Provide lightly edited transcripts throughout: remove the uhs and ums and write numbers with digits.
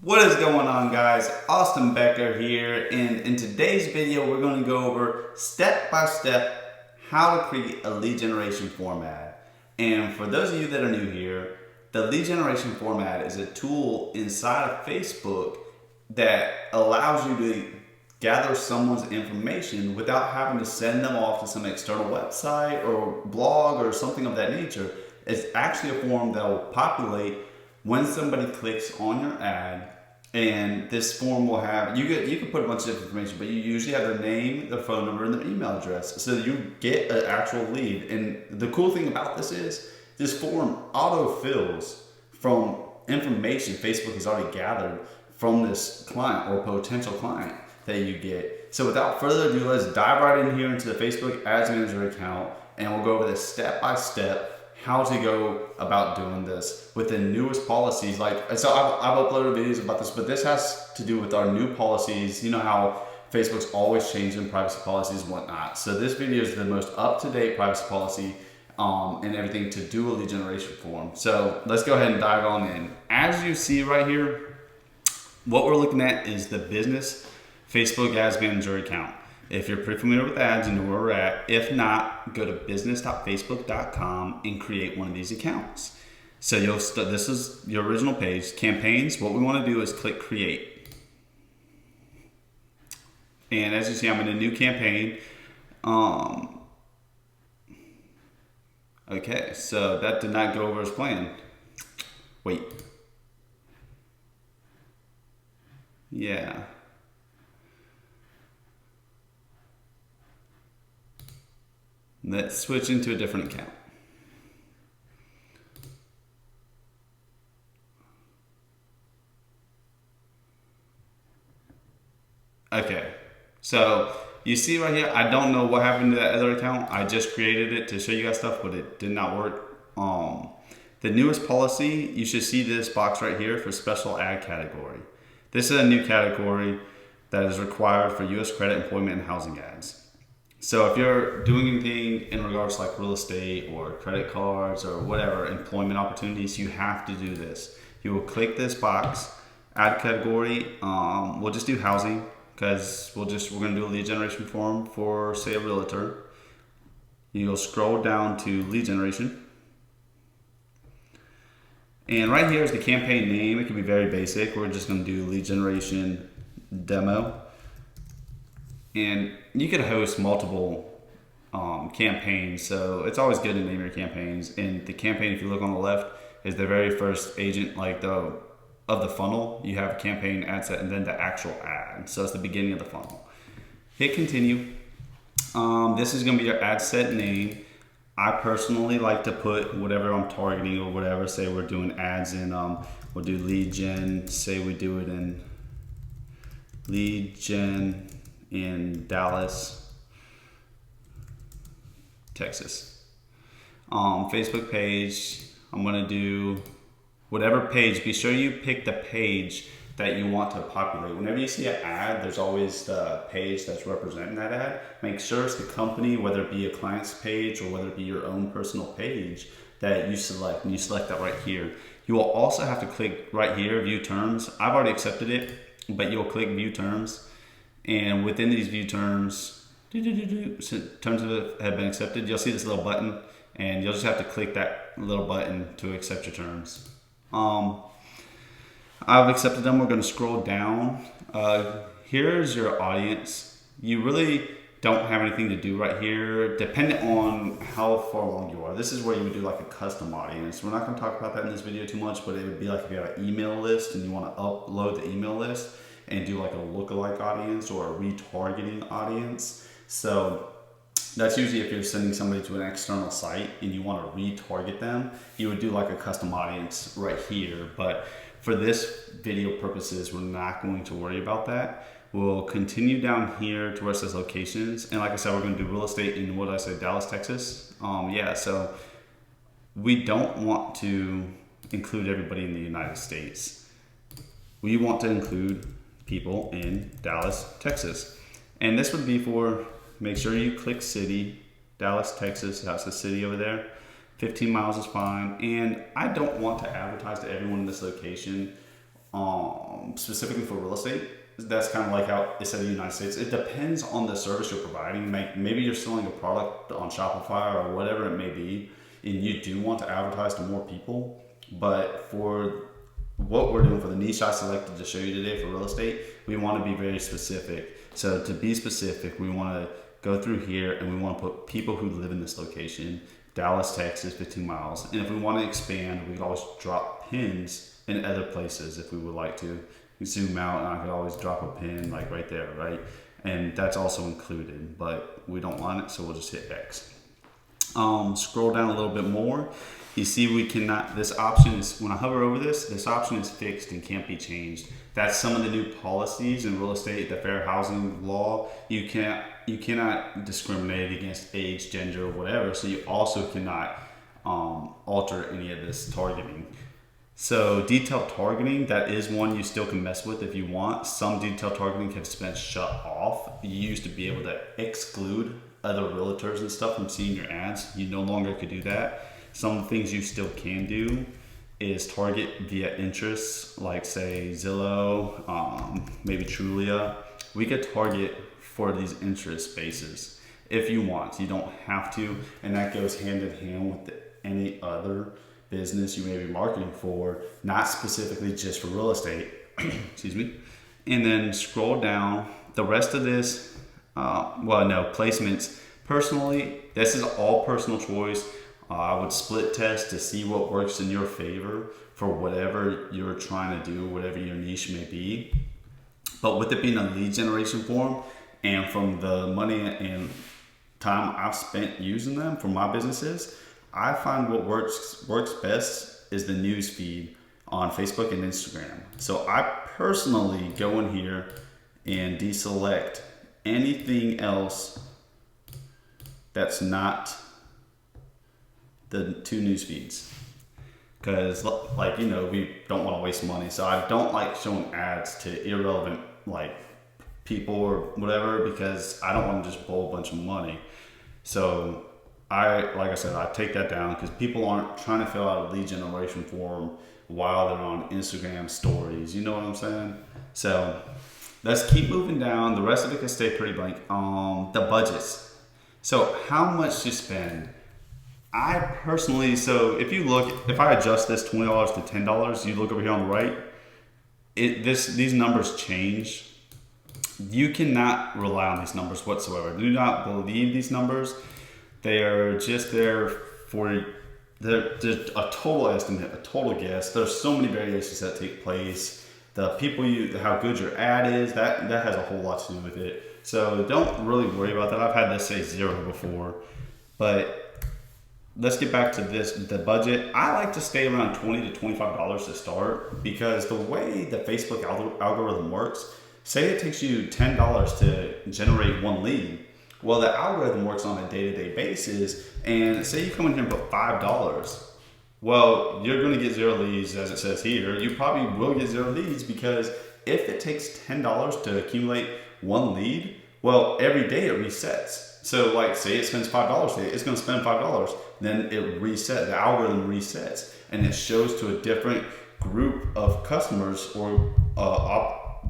What is going on, guys? Austin Becker here, and in today's video we're going to go over step by step how to create a lead generation form ad. And for those of you that are new here, the lead generation form ad is a tool inside of Facebook that allows you to gather someone's information without having to send them off to some external website or blog or something of that nature. It's actually a form that will populate when somebody clicks on your ad, and this form will have, you can put a bunch of different information, but you usually have their name, their phone number, and their email address, so you get an actual lead. And the cool thing about this is this form auto-fills from information Facebook has already gathered from this client or potential client that you get. So without further ado, let's dive right in here into the Facebook Ads Manager account, and we'll go over this step by step how to go about doing this with the newest policies. So I've uploaded videos about this, but this has to do with our new policies. You know how Facebook's always changing privacy policies and whatnot. So this video is the most up-to-date privacy policy and everything to do a lead generation form. So let's go ahead and dive on in. As you see right here, what we're looking at is the business Facebook Ads Manager account. If you're pretty familiar with ads, you know where we're at. If not, go to business.facebook.com and create one of these accounts. So this is your original page. Campaigns, what we want to do is click create. And as you see, I'm in a new campaign. Okay, so that did not go over as planned. Wait. Yeah. Let's switch into a different account. Okay, so you see right here, I don't know what happened to that other account. I just created it to show you guys stuff, but it did not work. The newest policy, you should see this box right here for special ad category. This is a new category that is required for U.S. credit, employment, and housing ads. So if you're doing anything in regards to like real estate or credit cards or whatever, employment opportunities, you have to do this. You will click this box, add category. We'll just do housing because we're going to do a lead generation form for, say, a realtor. You'll scroll down to lead generation. And right here is the campaign name. It can be very basic. We're just going to do lead generation demo. And you could host multiple campaigns, so it's always good to name your campaigns. And the campaign, if you look on the left, is the very first agent of the funnel. You have a campaign, ad set, and then the actual ad. So it's the beginning of the funnel. Hit continue. This is going to be your ad set name. I personally like to put whatever I'm targeting or whatever. Say we're doing ads in, we'll do lead gen. Say we do it in lead gen in Dallas, Texas. Facebook page, I'm gonna do whatever page. Be sure you pick the page that you want to populate. Whenever you see an ad, there's always the page that's representing that ad. Make sure it's the company, whether it be a client's page or whether it be your own personal page that you select, and you select that right here. You will also have to click right here, view terms. I've already accepted it, but you'll click view terms. And within these view terms, terms have been accepted, you'll see this little button, and you'll just have to click that little button to accept your terms. I've accepted them. We're going to scroll down. Here's your audience. You really don't have anything to do right here, depending on how far along you are. This is where you would do like a custom audience. We're not going to talk about that in this video too much, but it would be like if you have an email list and you want to upload the email list and do like a lookalike audience or a retargeting audience. So that's usually if you're sending somebody to an external site and you want to retarget them, you would do like a custom audience right here. But for this video purposes, we're not going to worry about that. We'll continue down here to where it says locations. And like I said, we're going to do real estate in, what did I say, Dallas, Texas? So we don't want to include everybody in the United States. We want to include people in Dallas, Texas. And this would be for, make sure you click city, Dallas, Texas, that's the city over there. 15 miles is fine. And I don't want to advertise to everyone in this location specifically for real estate, that's kind of like how it said in the United States. It depends on the service you're providing. Maybe you're selling a product on Shopify or whatever it may be, and you do want to advertise to more people. But for what we're doing, for the niche I selected to show you today for real estate, we want to be very specific. So to be specific, we want to go through here and we want to put people who live in this location, Dallas, Texas, 15 miles. And if we want to expand, we can always drop pins in other places if we would like to. We zoom out and I could always drop a pin like right there, right? And that's also included, but we don't want it, so we'll just hit X. Scroll down a little bit more. You see we cannot, this option is, when I hover over this option is fixed and can't be changed. That's some of the new policies in real estate, the fair housing law. You cannot discriminate against age, gender, or whatever. So you also cannot alter any of this targeting. So detailed targeting, that is one you still can mess with if you want. Some detailed targeting has been shut off. You used to be able to exclude other realtors and stuff from seeing your ads. You no longer could do that. Some things you still can do is target via interests, like say Zillow, maybe Trulia. We could target for these interest bases if you want. You don't have to, and that goes hand in hand with any other business you may be marketing for, not specifically just for real estate. Excuse me. And then scroll down. The rest of this, placements. Personally, this is all personal choice. I would split test to see what works in your favor for whatever you're trying to do, whatever your niche may be. But with it being a lead generation form, and from the money and time I've spent using them for my businesses, I find what works best is the news feed on Facebook and Instagram. So I personally go in here and deselect anything else that's not the two news feeds, because we don't want to waste money. So I don't like showing ads to irrelevant people or whatever, because I don't want to just blow a bunch of money. So like I said, I take that down because people aren't trying to fill out a lead generation form while they're on Instagram stories. You know what I'm saying? So let's keep moving down. The rest of it can stay pretty blank. The budgets. So how much to spend? I personally, if I adjust this $20 to $10, you look over here on the right, these numbers change. You cannot rely on these numbers whatsoever. Do not believe these numbers. They are just there they're just a total estimate, a total guess. There's so many variations that take place. The people how good your ad is, that has a whole lot to do with it. So don't really worry about that. I've had this say 0 before, but let's get back to the budget. I like to stay around $20 to $25 to start, because the way the Facebook algorithm works, say it takes you $10 to generate one lead. Well, the algorithm works on a day-to-day basis, and say you come in here and put $5. Well, you're going to get 0 leads, as it says here. You probably will get 0 leads, because if it takes $10 to accumulate one lead, well, every day it resets. So say it spends $5 today, it's going to spend $5. Then it resets, the algorithm resets, and it shows to a different group of customers or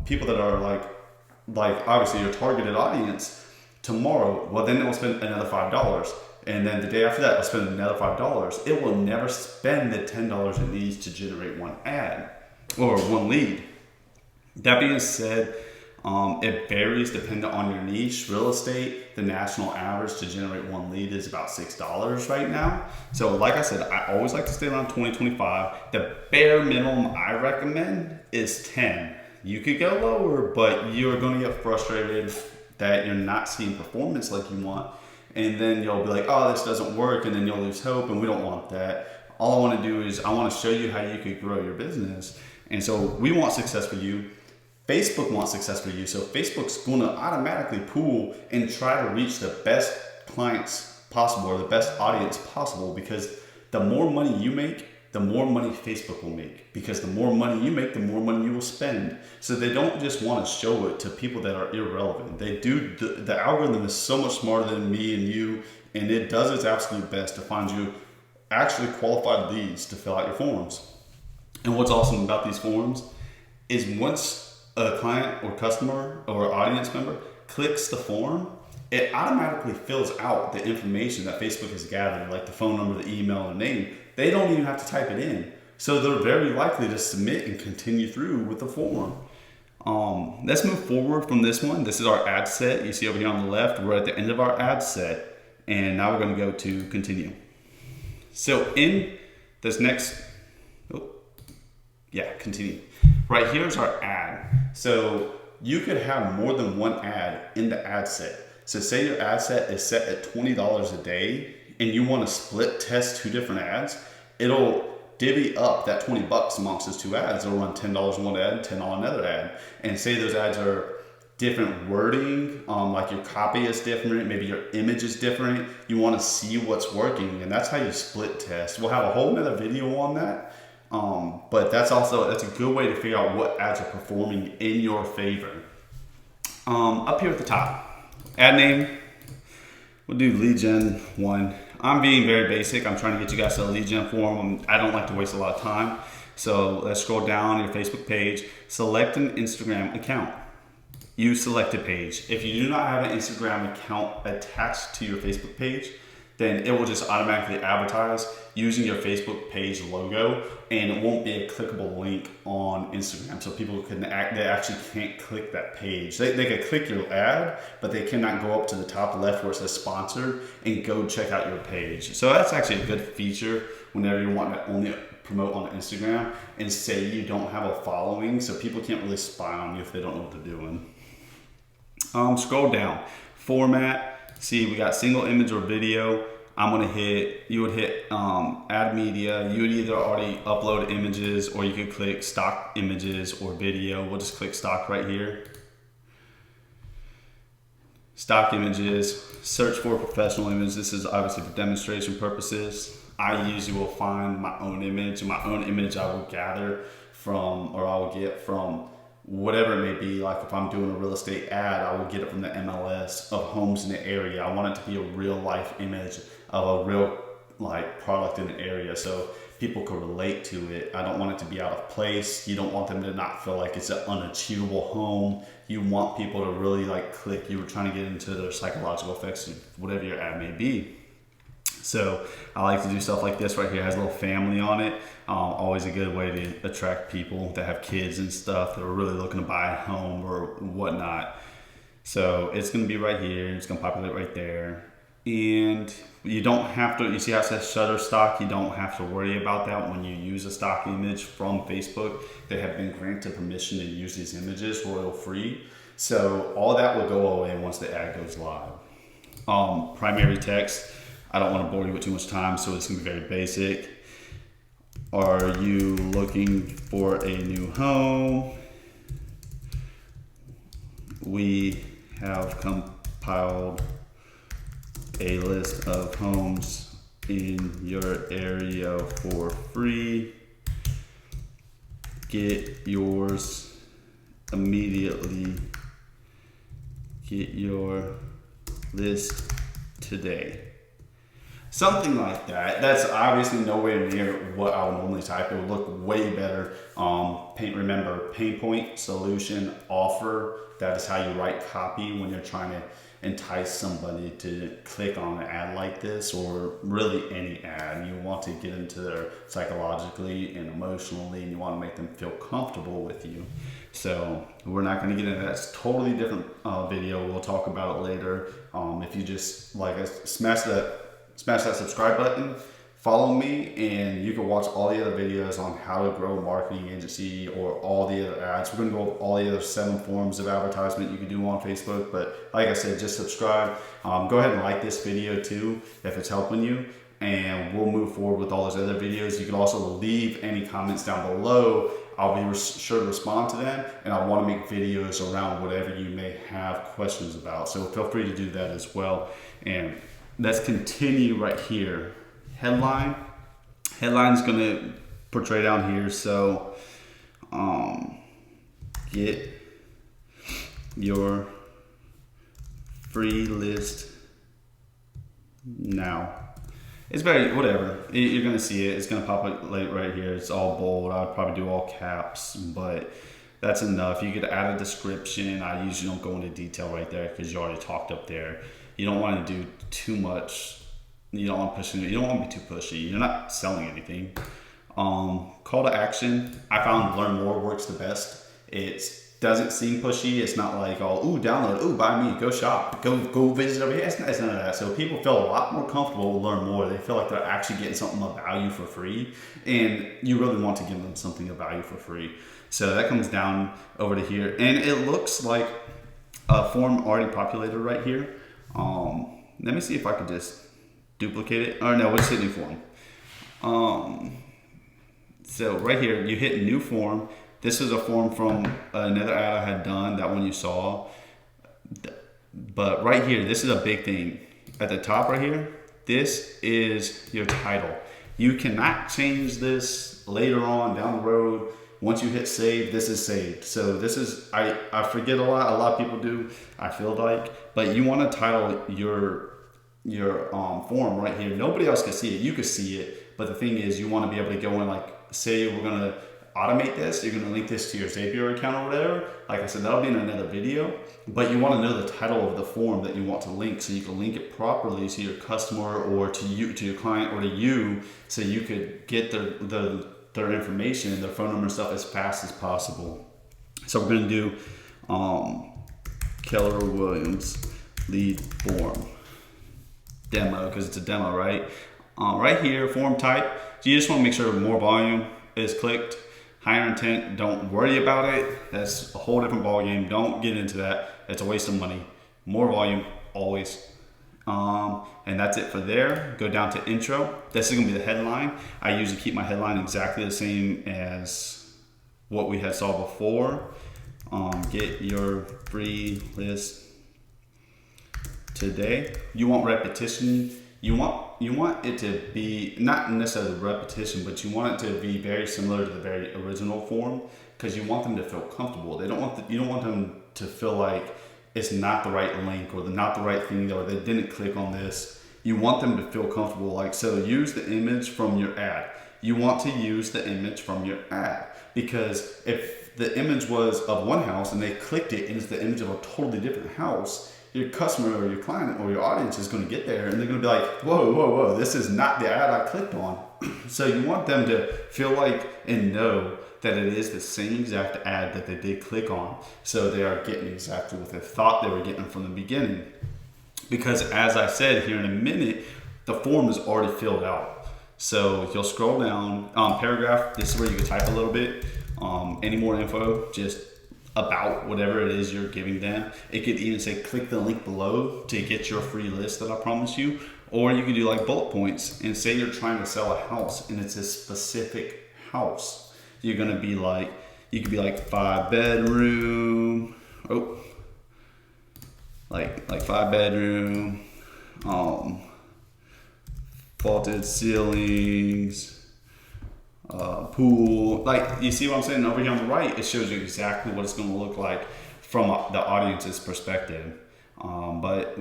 people that are like obviously your targeted audience tomorrow. Well, then it will spend another $5. And then the day after that, it'll spend another $5. It will never spend the $10 it needs to generate one ad or one lead. That being said, it varies depending on your niche. Real estate, the national average to generate one lead is about $6 right now. So like I said, I always like to stay around 20, 25. The bare minimum I recommend is 10. You could go lower, but you're going to get frustrated that you're not seeing performance like you want. And then you'll be like, oh, this doesn't work. And then you'll lose hope, and we don't want that. All I want to do is I want to show you how you could grow your business. And so we want success for you. Facebook wants success for you. So Facebook's going to automatically pool and try to reach the best clients possible, or the best audience possible, because the more money you make, the more money Facebook will make, because the more money you make, the more money you will spend. So they don't just want to show it to people that are irrelevant. They do. The algorithm is so much smarter than me and you, and it does its absolute best to find you actually qualified leads to fill out your forms. And what's awesome about these forms is once a client or customer or audience member clicks the form, it automatically fills out the information that Facebook has gathered, like the phone number, the email, and name. They don't even have to type it in. So they're very likely to submit and continue through with the form. Let's move forward from this one. This is our ad set. You see over here on the left, we're at the end of our ad set. And now we're going to go to continue. So in this next, continue. Right here is our ad. So you could have more than one ad in the ad set. So say your ad set is set at $20 a day and you want to split test 2 different ads, it'll divvy up that $20 amongst those 2 ads. It'll run $10 one ad, $10 another ad. And say those ads are different wording, like your copy is different, maybe your image is different. You want to see what's working, and that's how you split test. We'll have a whole nother video on that. But that's a good way to figure out what ads are performing in your favor. Up here at the top, ad name, we'll do lead gen 1. I'm being very basic. I'm trying to get you guys to a lead gen form. I don't like to waste a lot of time. So let's scroll down your Facebook page, select an Instagram account. Use selected page. If you do not have an Instagram account attached to your Facebook page, then it will just automatically advertise using your Facebook page logo, and it won't be a clickable link on Instagram. So people they actually can't click that page. They can click your ad, but they cannot go up to the top left where it says sponsored and go check out your page. So that's actually a good feature whenever you want to only promote on Instagram and say you don't have a following, so people can't really spy on you if they don't know what they're doing. Scroll down, format, see we got single image or video. You would hit add media. You would either already upload images or you could click stock images or video. We'll just click stock right here. Stock images, search for professional image. This is obviously for demonstration purposes. I usually will find my own image. My own image I will gather from, or I will get from whatever it may be. Like if I'm doing a real estate ad, I will get it from the MLS of homes in the area. I want it to be a real life image of a real product in the area so people could relate to it. I don't want it to be out of place. You don't want them to not feel like it's an unachievable home. You want people to really click. You were trying to get into their psychological effects of whatever your ad may be. So I like to do stuff like this right here. It has a little family on it. Always a good way to attract people that have kids and stuff that are really looking to buy a home or whatnot. So it's going to be right here. It's going to populate right there. And you don't have to, you see how it says Shutterstock? You don't have to worry about that when you use a stock image from Facebook. They have been granted permission to use these images royal free. So all that will go away once the ad goes live. Primary text. I don't want to bore you with too much time, so it's going to be very basic. Are you looking for a new home? We have compiled a list of homes in your area for free. Get yours immediately. Get your list today. Something like that. That's obviously nowhere near what I would normally type. It would look way better. Remember, pain point, solution, offer. That is how you write copy when you're trying to entice somebody to click on an ad like this, or really any ad. You want to get into their psychologically and emotionally, and you want to make them feel comfortable with you. So we're not going to get into that. It's a totally different video. We'll talk about it later. If you just smash that subscribe button, follow me, and you can watch all the other videos on how to grow a marketing agency or all the other ads. We're going to go over all the other 7 forms of advertisement you can do on Facebook. But like I said, just subscribe. Go ahead and like this video too if it's helping you, and we'll move forward with all those other videos. You can also leave any comments down below. I'll be sure to respond to them, and I want to make videos around whatever you may have questions about. So feel free to do that as well. And let's continue right here. Headline. Headline's going to portray down here. So get your free list now. It's very, whatever. You're going to see it. It's going to populate right here. It's all bold. I would probably do all caps, but That's enough. You could add a description. I usually don't go into detail right there because you already talked up there. You don't want to do too much. You don't want to be too pushy. You're not selling anything. Call to action. I found learn more works the best. It doesn't seem pushy. It's not like, download, buy me, go shop, go visit over here. It's none of that. So people feel a lot more comfortable to learn more. They feel like they're actually getting something of value for free, and you really want to give them something of value for free. So that comes down over to here, and it looks like a form already populated right here. Let me see if I could just duplicate it. No, we'll just hit new form. So right here, you hit new form. This is a form from another ad I had done, that one you saw. But right here, this is a big thing. At the top right here, this is your title. You cannot change this later on down the road. Once you hit save, this is saved. So this is, I forget a lot of people do, I feel like, but you want to title your form right here. Nobody else can see it. You can see it, but the thing is, you want to be able to go in, like, say we're going to automate this, you're going to link this to your Zapier account or whatever. Like I said, that'll be in another video, but you want to know the title of the form that you want to link, so you can link it properly to your customer or to you, to your client, or to you, so you could get their information and their phone number and stuff as fast as possible. So we're going to do Keller Williams lead form demo, because it's a demo, right? Right here, form type, you just want to make sure more volume is clicked. Higher intent, don't worry about it. That's a whole different ballgame. Don't get into that. It's a waste of money. More volume, always. And that's it for there. Go down to intro. This is gonna be the headline. I usually keep my headline exactly the same as what we had saw before. Get your free list today. You want repetition. You want it to be not necessarily repetition, but you want it to be very similar to the very original form, because you want them to feel comfortable. You don't want them to feel like it's not the right link or not the right thing, or they didn't click on this. You want them to feel comfortable. Like, so use the image from your ad. You want to use the image from your ad, because if the image was of one house and they clicked it and it's the image of a totally different house, your customer or your client or your audience is going to get there and they're going to be like, whoa, this is not the ad I clicked on. So you want them to feel like and know that it is the same exact ad that they did click on. So they are getting exactly what they thought they were getting from the beginning. Because as I said here in a minute, the form is already filled out. So you'll scroll down, paragraph, this is where you can type a little bit. Any more info, just about whatever it is you're giving them. It could even say click the link below to get your free list that I promised you. Or you could do like bullet points and say you're trying to sell a house and it's a specific house. You're gonna be like, you could be like 5-bedroom, like 5-bedroom, vaulted ceilings, pool. Like, you see what I'm saying? Over here on the right, it shows you exactly what it's going to look like from the audience's perspective. But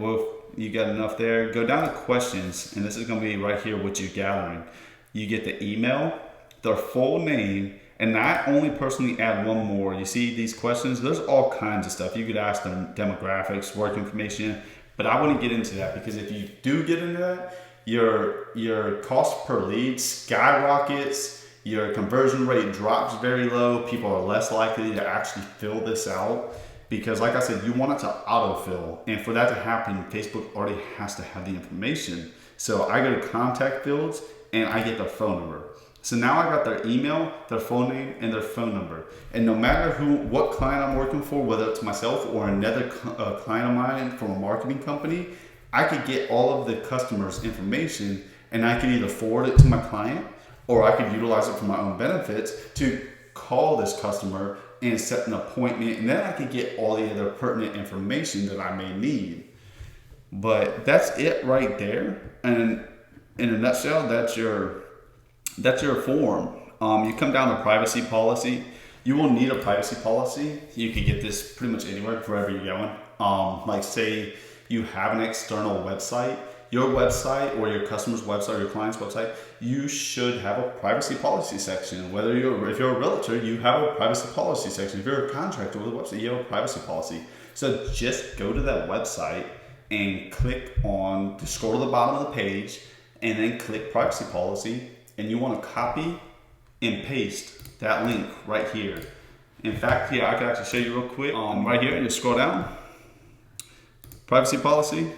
you got enough there. Go down to questions, and this is going to be right here what you're gathering. You get the email, their full name, and I only personally add one more. You see these questions? There's all kinds of stuff. You could ask them demographics, work information, but I wouldn't get into that, because if you do get into that, your cost per lead skyrockets. Your conversion rate drops very low. People are less likely to actually fill this out, because like I said, you want it to autofill. And for that to happen, Facebook already has to have the information. So I go to contact fields and I get their phone number. So now I got their email, their phone name, and their phone number. And no matter what client I'm working for, whether it's myself or another client of mine from a marketing company, I could get all of the customer's information and I could either forward it to my client, or I could utilize it for my own benefits to call this customer and set an appointment, and then I could get all the other pertinent information that I may need. But that's it right there. And in a nutshell, that's your form. You come down to privacy policy. You will need a privacy policy. You can get this pretty much anywhere, wherever you're going. Like say you have an external website, your website or your customer's website or your client's website, you should have a privacy policy section. If you're a realtor, you have a privacy policy section. If you're a contractor with a website, you have a privacy policy. So just go to that website and just scroll to the bottom of the page and then click privacy policy, and you want to copy and paste that link right here. In fact, here, I can actually show you real quick. Right here, you scroll down, privacy policy,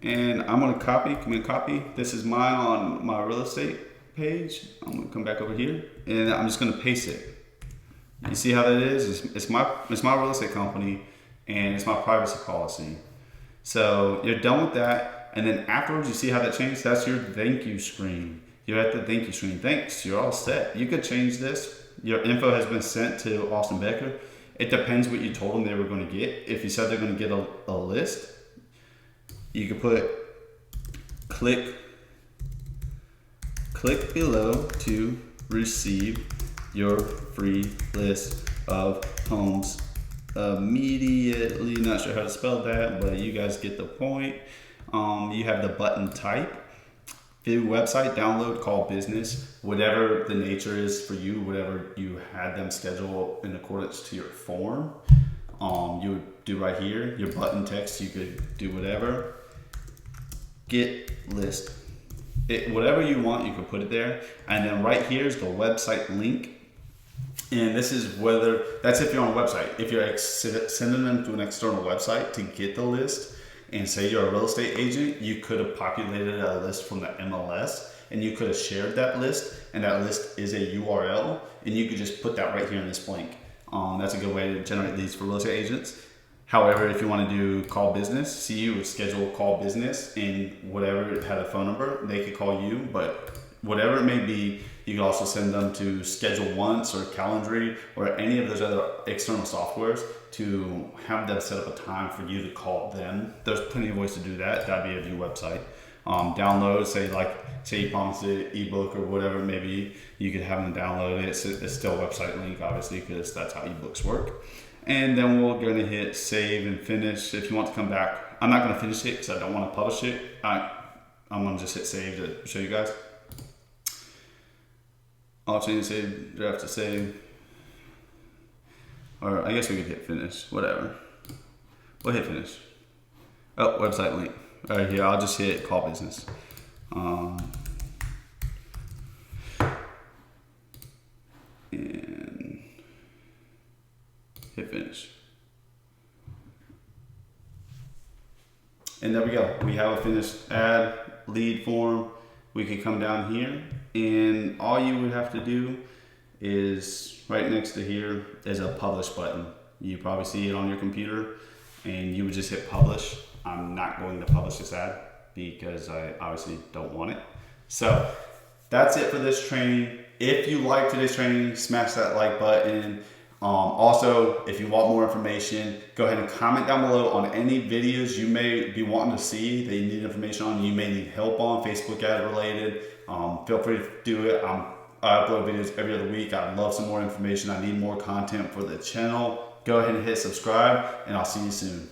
and I'm gonna copy. This is mine on my real estate page. I'm gonna come back over here, and I'm just gonna paste it. You see how that is? It's my real estate company, and it's my privacy policy. So you're done with that, and then afterwards, you see how that changed? That's your thank you screen. You're at the thank you screen. Thanks, you're all set. You could change this. Your info has been sent to Austin Becker. It depends what you told them they were going to get. If you said they're going to get a list, you could put click below to receive your free list of homes immediately. Not sure how to spell that, but you guys get the point. You have the button type. View website, download, call business, whatever the nature is for you, whatever you had them schedule in accordance to your form, you would do right here. Your button text, you could do whatever. Get list. Whatever you want, you can put it there. And then right here is the website link. And this is that's if you're on a website. If you're sending them to an external website to get the list, and say you're a real estate agent, you could have populated a list from the MLS, and you could have shared that list, and that list is a URL, and you could just put that right here in this link. That's a good way to generate leads for real estate agents. However, if you want to do call business, you would schedule call business, and whatever had a phone number, they could call you, but whatever it may be, you can also send them to Schedule Once or Calendly or any of those other external softwares to have them set up a time for you to call them. There's plenty of ways to do that. That'd be a new website. Download, say you promised an ebook or whatever, maybe you could have them download it. It's still a website link, obviously, because that's how ebooks work. And then we're gonna hit save and finish. If you want to come back, I'm not gonna finish it because I don't want to publish it. I'm gonna just hit save to show you guys. I'll change save, draft to save. Or I guess we could hit finish, whatever. We'll hit finish. Oh, website link. All right, here, I'll just hit call business. And hit finish. And there we go. We have a finished ad lead form. We could come down here, and all you would have to do is right next to here is a publish button. You probably see it on your computer, and you would just hit publish. I'm not going to publish this ad because I obviously don't want it. So that's it for this training. If you like today's training, smash that like button. Also, if you want more information, go ahead and comment down below on any videos you may be wanting to see that you need information on, you may need help on, Facebook ad related. Feel free to do it. I upload videos every other week. I'd love some more information. I need more content for the channel. Go ahead and hit subscribe, and I'll see you soon.